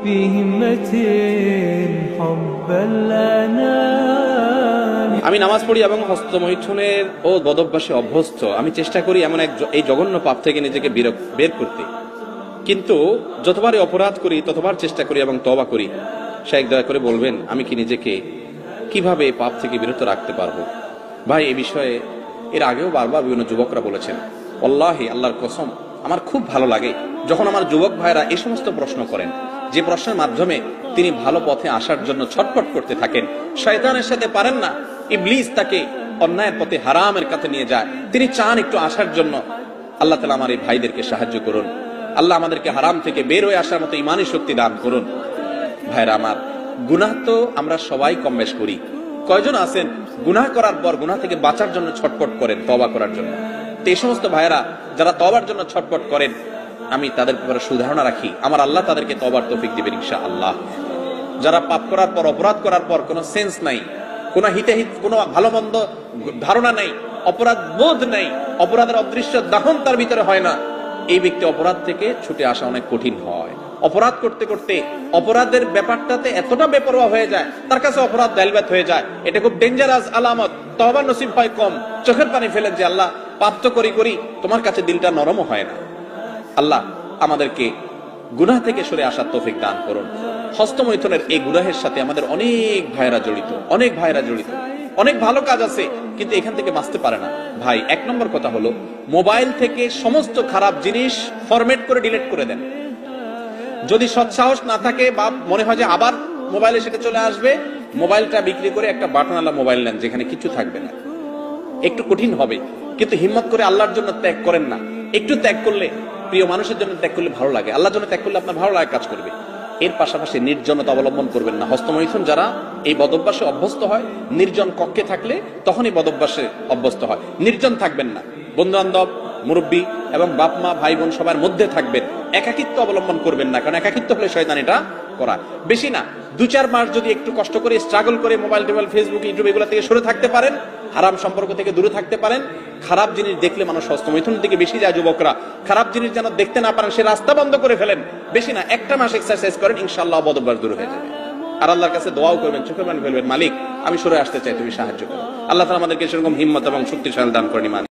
بهمة حب الأنام। আমি নামাজ পড়ি এবং হস্তমৈথুনের ও বদভ্যাসে অভ্যস্ত। আমি চেষ্টা করি এমন এই জঘন্য পাপ থেকে নিজেকে বের করতে, কিন্তু যতবারই অপরাধ করি ততবার চেষ্টা করি এবং তওবা করি। শাইখ দয়া করে বলবেন আমি কি নিজেকে কিভাবে এই পাপ থেকে বিরত রাখতে পারবো? ভাই, এই বিষয়ে এর আগেও বারবার বিভিন্ন যুবকরা বলেছেন। আল্লাহি, আল্লাহর কসম, আমার খুব ভালো লাগে যখন আমার যুবক ভাইরা এই সমস্ত প্রশ্ন করেন, যে প্রশ্নের মাধ্যমে তিনি ভালো পথে আসার জন্য ছটফট করতে থাকেন। শয়তানের সাথে পারেন না, ইবলিস তাকে অন্যায়ের পথে হারামের কাছে নিয়ে যায়, তিনি চান একটু আসার জন্য। আল্লাহ তাআলা আমার এই ভাইদেরকে সাহায্য করুন। আল্লাহ আমাদেরকে হারাম থেকে বের হয়ে আসার মতো ঈমানি শক্তি দান করুন। ভাইরা আমার, গুনাহ তো আমরা সবাই কম বেশ করি। কয়জন আছেন গুনাহ করার পর গুনাহ থেকে বাঁচার জন্য ছটফট করেন, তওবা করার জন্য? তো এই সমস্ত ভাইরা যারা তওবার জন্য ছটফট করেন, আমি তাদের ব্যাপারে সুধারণা রাখি, আমার আল্লাহ তাদেরকে তওবার তৌফিক দিবেন ইনশাআল্লাহ। যারা পাপ করার পর, অপরাধ করার পর কোনো সেন্স নাই, কোনো হিতাহিত, কোনো ভালো মন্দ ধারণা নাই, অপরাধ বোধ নাই, অপরাধের অদৃশ্য দাহন তার ভিতরে হয় না, এই ব্যক্তি অপরাধ থেকে ছুটে আসা অনেক কঠিন হয়। অপরাধ করতে করতে অপরাধের ব্যাপারটাতে এতটা বেপরোয়া হয়ে যায়, তার কাছে অপরাধ দাইলবাত হয়ে যায়। এটা খুব ডেঞ্জারাস আলামত। তওবার নসিব হয় কম, চোখের পানি ফেলেন যে আল্লাহ পাপ তো করি, তোমার কাছে দিলটা নরমও হয় না। আল্লাহ আমাদেরকে গুনাহ থেকে সরে আসার তৌফিক দান করুন। হস্তমৈথুনের এই গুনাহের সাথে আমাদের অনেক ভাইরা জড়িত, অনেক ভালো কাজ আছে, কিন্তু এখান থেকে বাঁচতে পারে না। ভাই, এক নম্বর কথা হলো, মোবাইল থেকে সমস্ত খারাপ জিনিস ফরম্যাট করে ডিলিট করে দেন। যদি সৎসাহস না থাকে বা মনে হয় যে আবার মোবাইলে সেটা চলে আসবে, মোবাইলটা বিক্রি করে একটা বাটনওয়ালা মোবাইল নেন যেখানে কিছু থাকবে না। একটু কঠিন হবে, কিন্তু হিম্মত করে আল্লাহর জন্য ত্যাগ করেন না। একটু ত্যাগ করলে, প্রিয় মানুষের জন্য ত্যাগ করলে ভালো লাগে, আল্লাহর জন্য ত্যাগ করলে আপনার ভালো লাগে কাজ করবে। এর পাশাপাশি নির্জনতা অবলম্বন করবেন না। হস্তমৈথুন যারা এই বদভ্যাসে অভ্যস্ত হয়, নির্জন কক্ষে থাকলে তখনই বদভ্যাসে অভ্যস্ত হয়। নির্জন থাকবেন না, বন্ধু বান্ধব, মুরব্বী এবং বাপ মা ভাই বোন সবার মধ্যে থাকবেন। একাকিত্ব অবলম্বন করবেন না, কারণ একাকিত্ব হলে শয়তান এটা করা। বেশি না, 2-4 মাস যদি একটু কষ্ট করে স্ট্রাগল করে মোবাইল টোবাইল, ফেসবুক, ইউটিউব এগুলো থেকে সরে থাকতে পারেন, হারাম সম্পর্ক থেকে দূরে থাকতে পারেন। খারাপ জিনিস দেখলে মানুষ হস্তমৈথুন থেকে বেশি যায়। যুবকরা খারাপ জিনিস যেন দেখতে না পারেন, সে রাস্তা বন্ধ করে ফেলেন। বেশি না, 1টা মাস এক্সারসাইজ করেন, ইনশাআল্লাহ বদভ্যাস দূর হয়ে যাবে। আর আল্লাহর কাছে দোয়াও করবেন, চোখের পানি ফেলবেন, মালিক আমি সরে আসতে চাই, তুমি সাহায্য করো। আল্লাহ তাআলা আমাদেরকে সেরকম হিম্মত এবং শক্তিশালী দান করেন।